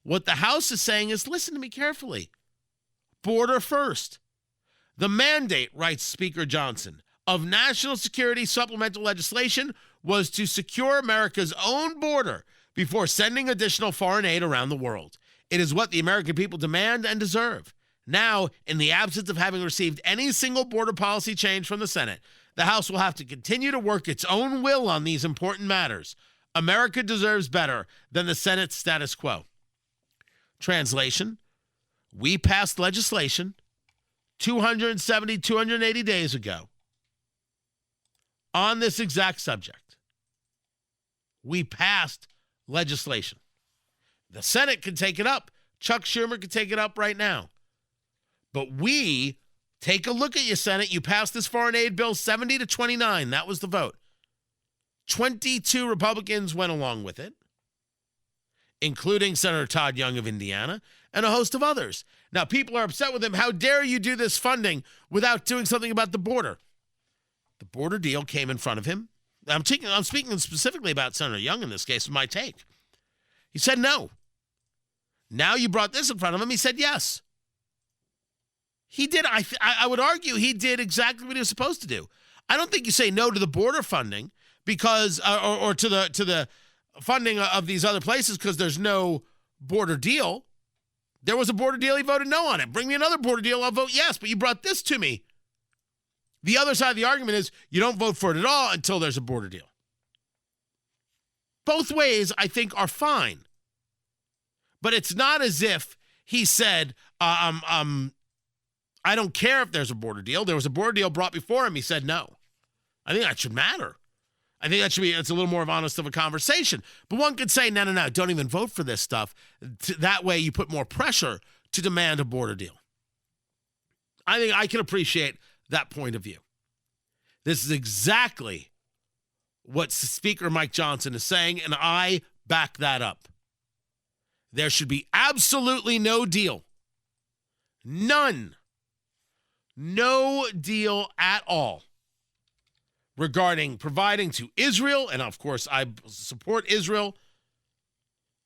What the House is saying is, listen to me carefully. Border first. The mandate, writes Speaker Johnson, of national security supplemental legislation was to secure America's own border before sending additional foreign aid around the world. It is what the American people demand and deserve. Now, in the absence of having received any single border policy change from the Senate, the House will have to continue to work its own will on these important matters. America deserves better than the Senate's status quo. Translation, we passed legislation 270, 280 days ago on this exact subject. We passed legislation. The Senate can take it up. Chuck Schumer can take it up right now. But we take a look at you, Senate. You passed this foreign aid bill 70-29. That was the vote. 22 Republicans went along with it, including Senator Todd Young of Indiana and a host of others. Now, people are upset with him. How dare you do this funding without doing something about the border? The border deal came in front of him. I'm speaking specifically about Senator Young in this case, my take. He said no. Now you brought this in front of him. He said yes. He did. I would argue he did exactly what he was supposed to do. I don't think you say no to the border funding because, or to the funding of these other places because there's no border deal. There was a border deal. He voted no on it. Bring me another border deal. I'll vote yes. But you brought this to me. The other side of the argument is you don't vote for it at all until there's a border deal. Both ways, I think, are fine. But it's not as if he said, I I don't care if there's a border deal. There was a border deal brought before him. He said no. I think that should matter. I think it's a little more honest of a conversation. But one could say, no, don't even vote for this stuff. That way you put more pressure to demand a border deal. I think I can appreciate that point of view. This is exactly what Speaker Mike Johnson is saying, and I back that up. There should be absolutely no deal. None. No deal at all regarding providing to Israel, and of course I support Israel.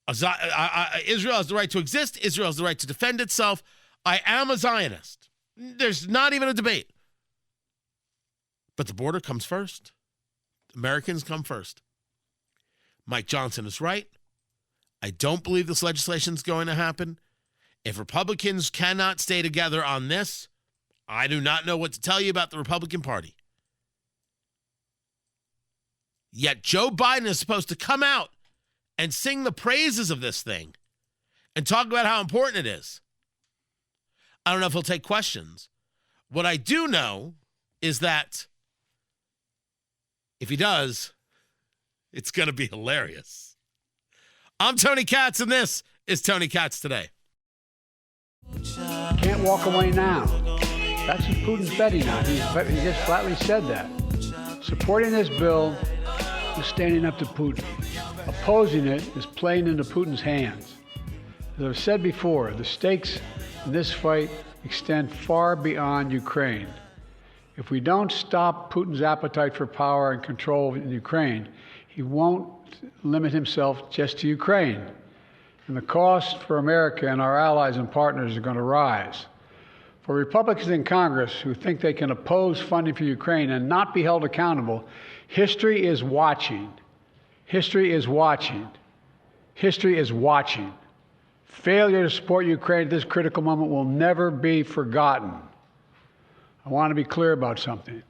Israel has the right to exist. Israel has the right to defend itself. I am a Zionist. There's not even a debate. But the border comes first. Americans come first. Mike Johnson is right. I don't believe this legislation is going to happen. If Republicans cannot stay together on this, I do not know what to tell you about the Republican Party. Yet Joe Biden is supposed to come out and sing the praises of this thing and talk about how important it is. I don't know if he'll take questions. What I do know is that if he does, it's going to be hilarious. I'm Tony Katz, and this is Tony Katz Today. Can't walk away now. That's what Putin's betting on. He just flatly said that. Supporting this bill is standing up to Putin. Opposing it is playing into Putin's hands. As I've said before, the stakes in this fight extend far beyond Ukraine. If we don't stop Putin's appetite for power and control in Ukraine, he won't limit himself just to Ukraine. And the cost for America and our allies and partners are going to rise. For Republicans in Congress who think they can oppose funding for Ukraine and not be held accountable, history is watching. History is watching. History is watching. Failure to support Ukraine at this critical moment will never be forgotten. I want to be clear about something,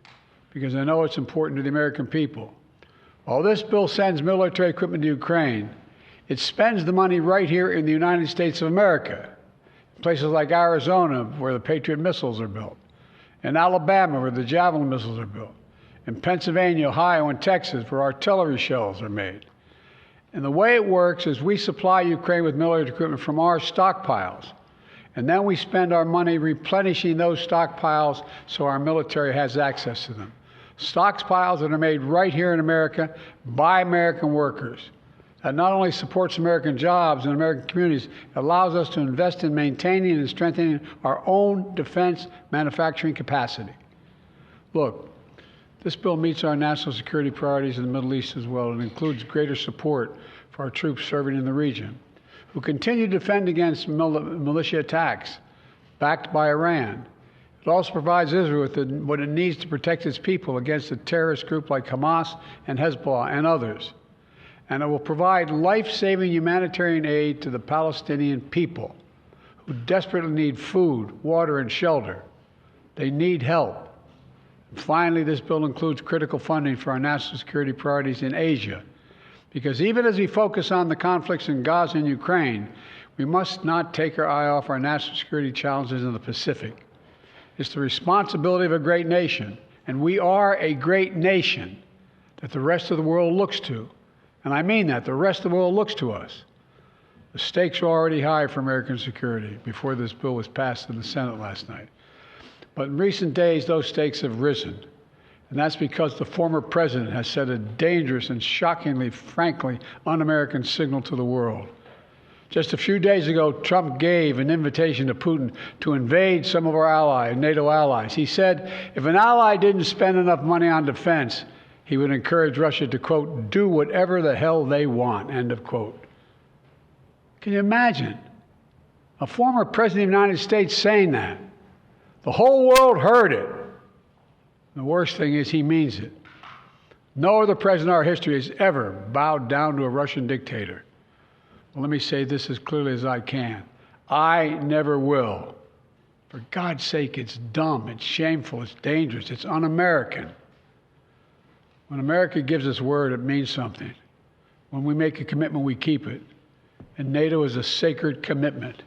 because I know it's important to the American people. While this bill sends military equipment to Ukraine, it spends the money right here in the United States of America, in places like Arizona, where the Patriot missiles are built, in Alabama, where the Javelin missiles are built, in Pennsylvania, Ohio, and Texas, where artillery shells are made. And the way it works is we supply Ukraine with military equipment from our stockpiles, and then we spend our money replenishing those stockpiles so our military has access to them. Stockpiles that are made right here in America by American workers. That not only supports American jobs and American communities, it allows us to invest in maintaining and strengthening our own defense manufacturing capacity. Look, this bill meets our national security priorities in the Middle East as well. It includes greater support for our troops serving in the region, who continue to defend against militia attacks backed by Iran. It also provides Israel with what it needs to protect its people against a terrorist group like Hamas and Hezbollah and others. And it will provide life-saving humanitarian aid to the Palestinian people, who desperately need food, water, and shelter. They need help. And finally, this bill includes critical funding for our national security priorities in Asia, because even as we focus on the conflicts in Gaza and Ukraine, we must not take our eye off our national security challenges in the Pacific. It's the responsibility of a great nation, and we are a great nation that the rest of the world looks to. And I mean that. The rest of the world looks to us. The stakes are already high for American security before this bill was passed in the Senate last night. But in recent days, those stakes have risen. And that's because the former president has sent a dangerous and shockingly, frankly, un-American signal to the world. Just a few days ago, Trump gave an invitation to Putin to invade some of our allies, NATO allies. He said if an ally didn't spend enough money on defense, he would encourage Russia to, quote, do whatever the hell they want, end of quote. Can you imagine a former president of the United States saying that? The whole world heard it. The worst thing is he means it. No other president in our history has ever bowed down to a Russian dictator. Well, let me say this as clearly as I can. I never will. For God's sake, it's dumb, it's shameful, it's dangerous, it's un-American. When America gives its word, it means something. When we make a commitment, we keep it. And NATO is a sacred commitment.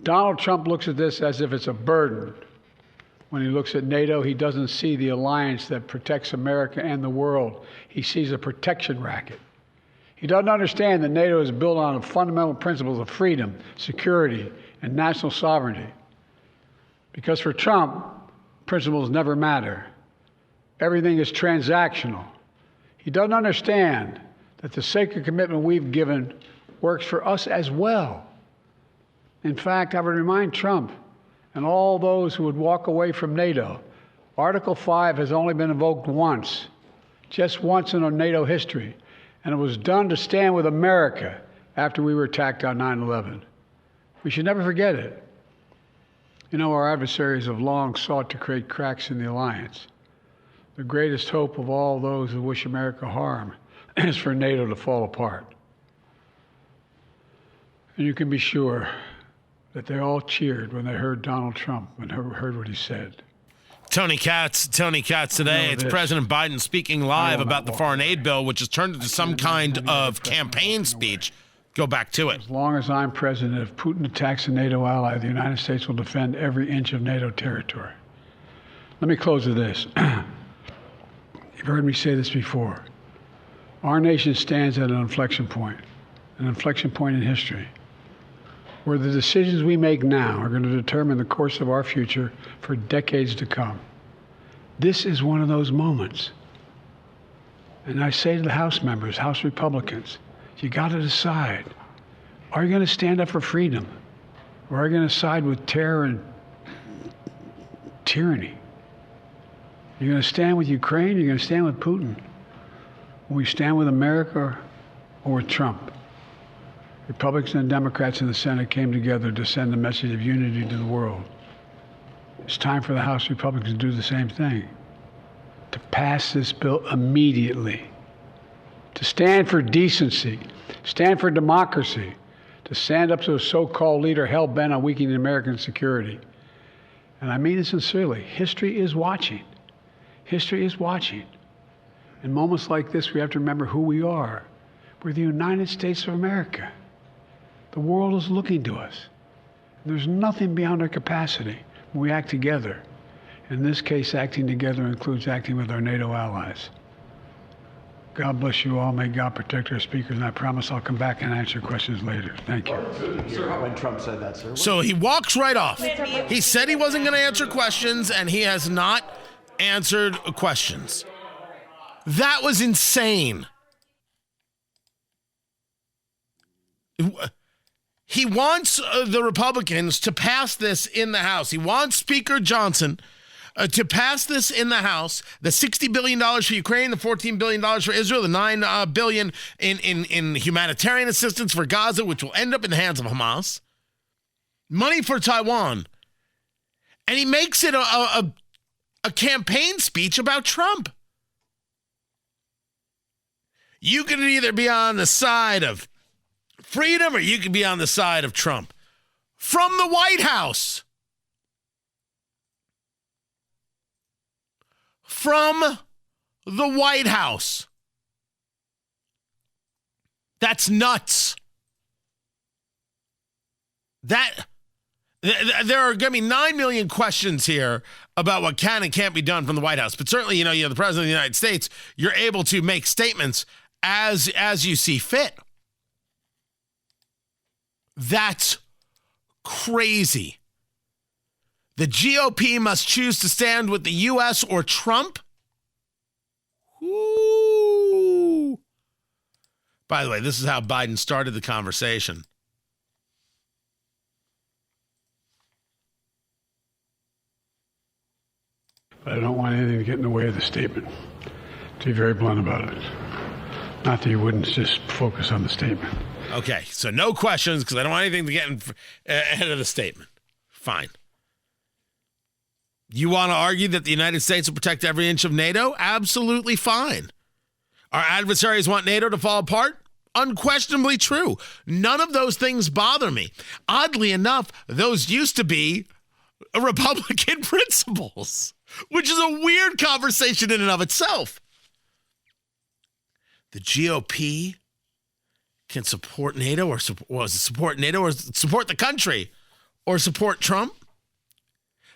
Donald Trump looks at this as if it's a burden. When he looks at NATO, he doesn't see the alliance that protects America and the world. He sees a protection racket. He doesn't understand that NATO is built on the fundamental principles of freedom, security, and national sovereignty. Because for Trump, principles never matter. Everything is transactional. He doesn't understand that the sacred commitment we've given works for us as well. In fact, I would remind Trump and all those who would walk away from NATO, Article 5 has only been invoked once, just once in our NATO history, and it was done to stand with America after we were attacked on 9/11. We should never forget it. You know, our adversaries have long sought to create cracks in the alliance. The greatest hope of all those who wish America harm is for NATO to fall apart. And you can be sure that they all cheered when they heard Donald Trump and heard what he said. Tony Katz today. It's President Biden speaking live about the foreign aid bill, which has turned into some kind of campaign speech. Go back to it. As long as I'm president, if Putin attacks a NATO ally, the United States will defend every inch of NATO territory. Let me close with this. You've heard me say this before. Our nation stands at an inflection point in history, where the decisions we make now are going to determine the course of our future for decades to come. This is one of those moments. And I say to the House members, House Republicans, you got to decide. Are you going to stand up for freedom? Or are you going to side with terror and tyranny? You're going to stand with Ukraine? You're going to stand with Putin? Will we stand with America or with Trump? Republicans and Democrats in the Senate came together to send a message of unity to the world. It's time for the House Republicans to do the same thing, to pass this bill immediately, to stand for decency, stand for democracy, to stand up to a so-called leader hell-bent on weakening American security. And I mean it sincerely. History is watching. History is watching. In moments like this, we have to remember who we are. We're the United States of America. The world is looking to us. There's nothing beyond our capacity when we act together. In this case, acting together includes acting with our NATO allies. God bless you all. May God protect our speakers, and I promise I'll come back and answer questions later. Thank you. When Trump said that, sir. So he walks right off. He said he wasn't going to answer questions, and he has not answered questions. That was insane. He wants the Republicans to pass this in the House. He wants Speaker Johnson to pass this in the House, the $60 billion for Ukraine, the $14 billion for Israel, the $9 billion in humanitarian assistance for Gaza, which will end up in the hands of Hamas, money for Taiwan. And he makes it a campaign speech about Trump. You can either be on the side of freedom or you can be on the side of Trump. From the White House. From the White House. That's nuts. There are going to be 9 million questions here about what can and can't be done from the White House. But certainly, you know, the President of the United States, you're able to make statements as you see fit. That's crazy. The GOP must choose to stand with the U.S. or Trump? Ooh. By the way, this is how Biden started the conversation. But I don't want anything to get in the way of the statement. To be very blunt about it. Not that you wouldn't just focus on the statement. Okay, so no questions because I don't want anything to get ahead of the statement. Fine. You want to argue that the United States will protect every inch of NATO? Absolutely fine. Our adversaries want NATO to fall apart? Unquestionably true. None of those things bother me. Oddly enough, those used to be Republican principles, which is a weird conversation in and of itself. The GOP can support NATO or support NATO or support the country or support Trump.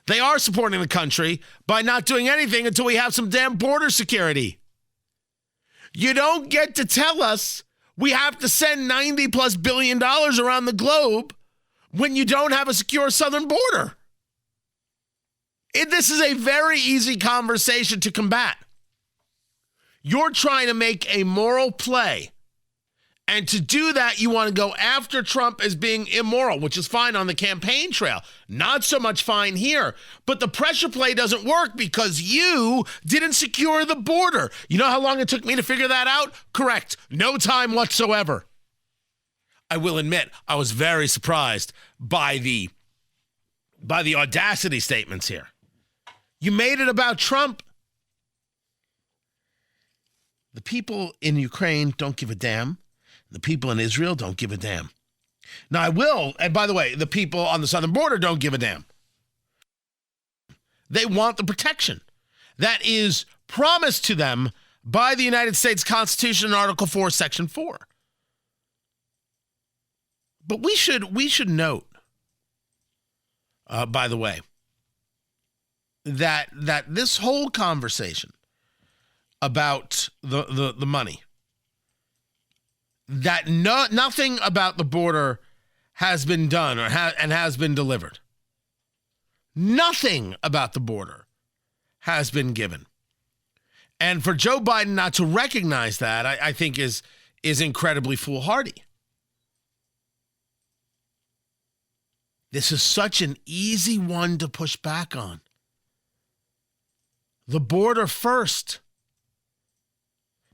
They are supporting the country by not doing anything until we have some damn border security. You don't get to tell us we have to send $90+ billion around the globe when you don't have a secure southern border. This is a very easy conversation to combat. You're trying to make a moral play. And to do that, you want to go after Trump as being immoral, which is fine on the campaign trail. Not so much fine here. But the pressure play doesn't work because you didn't secure the border. You know how long it took me to figure that out? Correct. No time whatsoever. I will admit, I was very surprised by the audacity statements here. You made it about Trump. The people in Ukraine don't give a damn. The people in Israel don't give a damn. Now, I will, and by the way, the people on the southern border don't give a damn. They want the protection that is promised to them by the United States Constitution in Article 4, Section 4. But we should note, by the way, that this whole conversation about the money, that nothing about the border has been done and has been delivered. Nothing about the border has been given. And for Joe Biden not to recognize that, I think is incredibly foolhardy. This is such an easy one to push back on. The border first.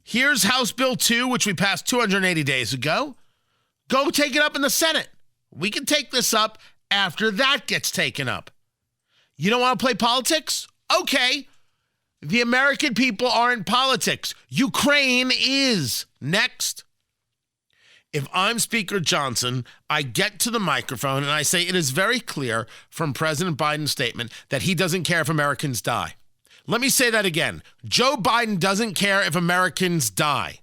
Here's House Bill 2, which we passed 280 days ago. Go take it up in the Senate. We can take this up after that gets taken up. You don't want to play politics? Okay. The American people aren't politics. Ukraine is. Next. If I'm Speaker Johnson, I get to the microphone and I say it is very clear from President Biden's statement that he doesn't care if Americans die. Let me say that again. Joe Biden doesn't care if Americans die.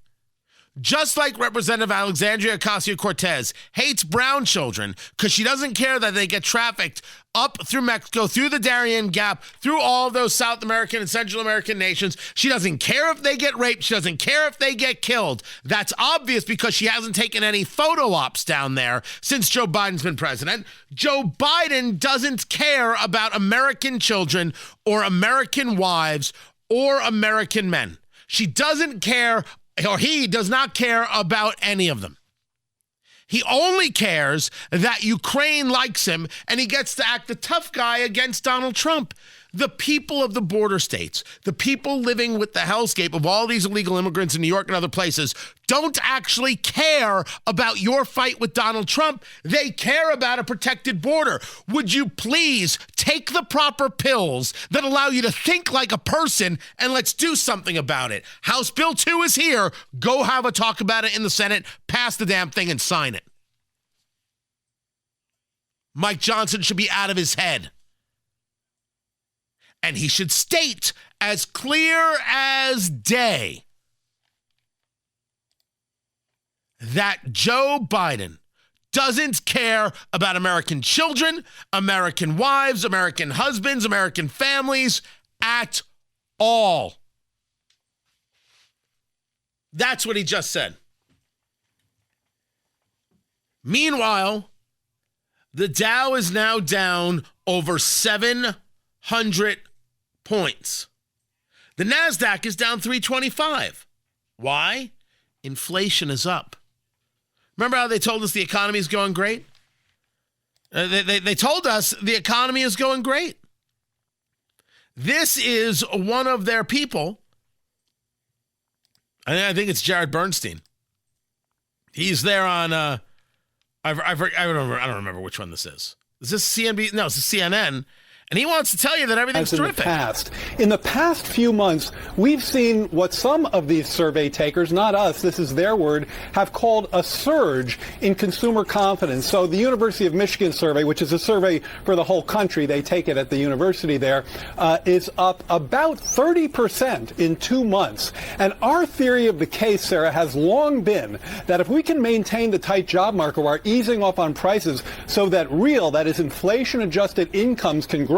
Just like Representative Alexandria Ocasio-Cortez hates brown children because she doesn't care that they get trafficked up through Mexico, through the Darien Gap, through all of those South American and Central American nations. She doesn't care if they get raped. She doesn't care if they get killed. That's obvious because she hasn't taken any photo ops down there since Joe Biden's been president. Joe Biden doesn't care about American children or American wives or American men. She doesn't care, or he does not care about any of them. He only cares that Ukraine likes him and he gets to act the tough guy against Donald Trump. The people of the border states, the people living with the hellscape of all these illegal immigrants in New York and other places, don't actually care about your fight with Donald Trump. They care about a protected border. Would you please take the proper pills that allow you to think like a person and let's do something about it? House Bill 2 is here. Go have a talk about it in the Senate. Pass the damn thing and sign it. Mike Johnson should be out of his head. And he should state as clear as day that Joe Biden doesn't care about American children, American wives, American husbands, American families at all. That's what he just said. Meanwhile, the Dow is now down over 700 points. The NASDAQ is down 325. Why? Inflation is up. Remember how they told us the economy is going great? They told us the economy is going great. This is one of their people. I think it's Jared Bernstein. He's there on, I don't remember which one this is. Is this CNBC? No, it's CNN. And he wants to tell you that everything's terrific. In the past few months, we've seen what some of these survey takers, not us, this is their word, have called a surge in consumer confidence. So the University of Michigan survey, which is a survey for the whole country, they take it at the university there, is up about 30% in 2 months. And our theory of the case, Sarah, has long been that if we can maintain the tight job market while easing off on prices so that that is inflation-adjusted incomes can grow,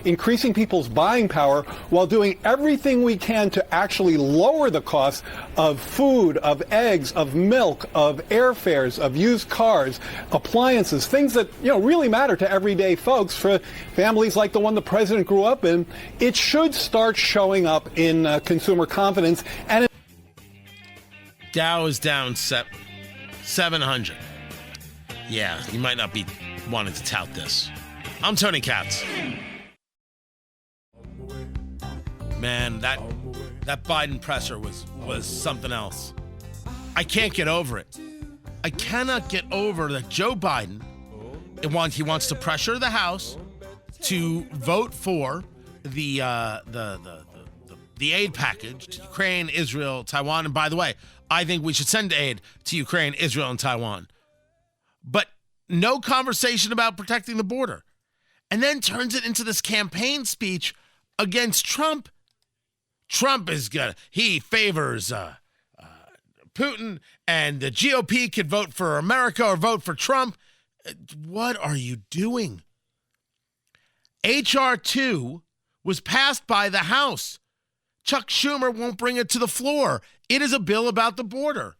increasing people's buying power while doing everything we can to actually lower the cost of food, of eggs, of milk, of airfares, of used cars, appliances, things that really matter to everyday folks, for families like the one the president grew up in. It should start showing up in consumer confidence. And Dow is down 700. Yeah, you might not be wanting to tout this. I'm Tony Katz. Man, that Biden presser was something else. I can't get over it. I cannot get over that Joe Biden, he wants to pressure the House to vote for the aid package to Ukraine, Israel, Taiwan. And by the way, I think we should send aid to Ukraine, Israel, and Taiwan. But no conversation about protecting the border. And then turns it into this campaign speech against Trump. Trump he favors Putin, and the GOP could vote for America or vote for Trump. What are you doing? H.R. 2 was passed by the House. Chuck Schumer won't bring it to the floor. It is a bill about the border.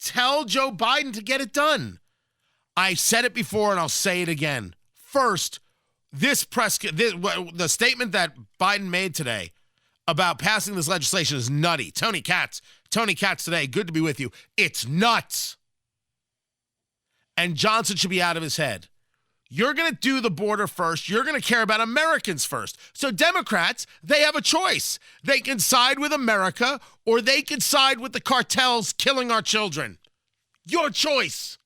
Tell Joe Biden to get it done. I said it before and I'll say it again. First, the statement that Biden made today about passing this legislation is nutty. Tony Katz today, good to be with you. It's nuts. And Johnson should be out of his head. You're going to do the border first. You're going to care about Americans first. So Democrats, they have a choice. They can side with America or they can side with the cartels killing our children. Your choice.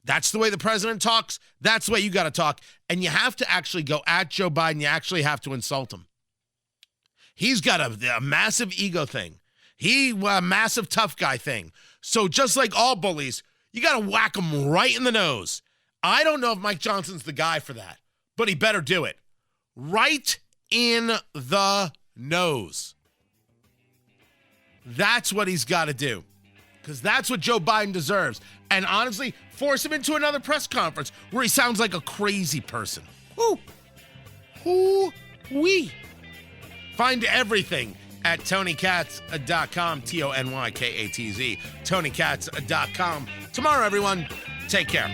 That's the way the president talks. That's the way you got to talk. And you have to actually go at Joe Biden. You actually have to insult him. He's got a massive ego thing. A massive tough guy thing. So just like all bullies, you got to whack him right in the nose. I don't know if Mike Johnson's the guy for that, but he better do it. Right in the nose. That's what he's got to do. Because that's what Joe Biden deserves. And honestly, force him into another press conference where he sounds like a crazy person. Ooh-wee. Find everything at TonyKatz.com, TonyKatz, TonyKatz.com. Tomorrow, everyone, take care.